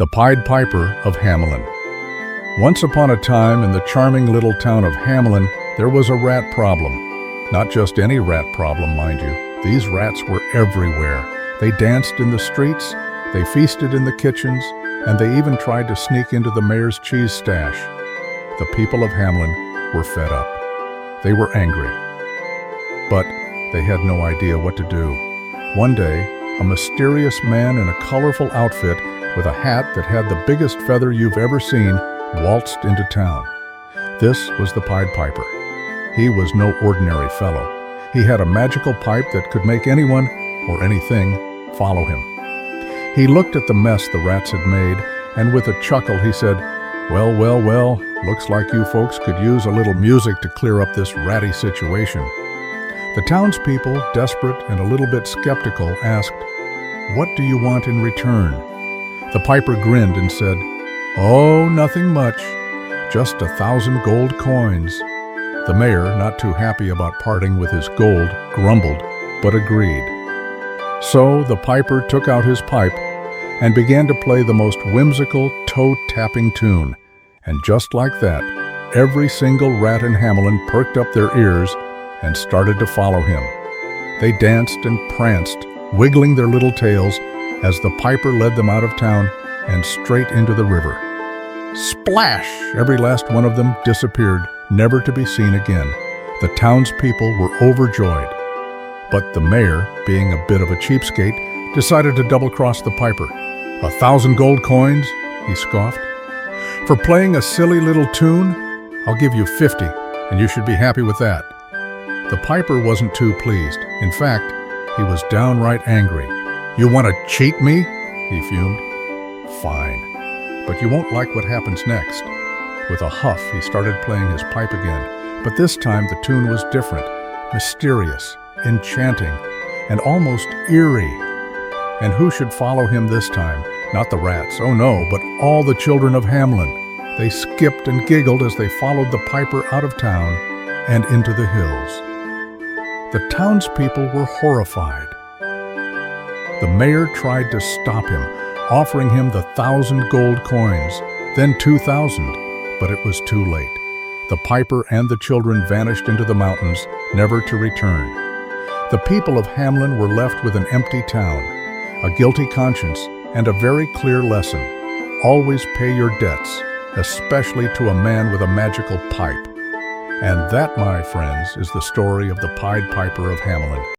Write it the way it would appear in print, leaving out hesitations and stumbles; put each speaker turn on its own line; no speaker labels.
The Pied Piper of Hamelin. Once upon a time, in the charming little town of Hamelin, there was a rat problem. Not just any rat problem, mind you. These rats were everywhere. They danced in the streets, they feasted in the kitchens, and they even tried to sneak into the mayor's cheese stash. The people of Hamelin were fed up. They were angry. But they had no idea what to do. One day, a mysterious man in a colorful outfit with a hat that had the biggest feather you've ever seen waltzed into town. This was the Pied Piper. He was no ordinary fellow. He had a magical pipe that could make anyone, or anything, follow him. He looked at the mess the rats had made, and with a chuckle he said, well, looks like you folks could use a little music to clear up this ratty situation." The townspeople, desperate and a little bit skeptical, asked, "What do you want in return?" The piper grinned and said, "Oh, nothing much, just 1,000 gold coins." The mayor, not too happy about parting with his gold, grumbled, but agreed. So the piper took out his pipe and began to play the most whimsical, toe-tapping tune. And just like that, every single rat in Hamelin perked up their ears and started to follow him. They danced and pranced, wiggling their little tails as the piper led them out of town and straight into the river. Splash! Every last one of them disappeared, never to be seen again. The townspeople were overjoyed. But the mayor, being a bit of a cheapskate, decided to double-cross the piper. 1,000 gold coins? He scoffed. "For playing a silly little tune? I'll give you 50, and you should be happy with that." The piper wasn't too pleased. In fact, he was downright angry. "You want to cheat me?" he fumed. "Fine, but you won't like what happens next." With a huff, he started playing his pipe again, but this time the tune was different, mysterious, enchanting, and almost eerie. And who should follow him this time? Not the rats, oh no, but all the children of Hamelin. They skipped and giggled as they followed the piper out of town and into the hills. The townspeople were horrified. The mayor tried to stop him, offering him the 1,000 gold coins, then 2,000, but it was too late. The piper and the children vanished into the mountains, never to return. The people of Hamelin were left with an empty town, a guilty conscience, and a very clear lesson. Always pay your debts, especially to a man with a magical pipe. And that, my friends, is the story of the Pied Piper of Hamelin.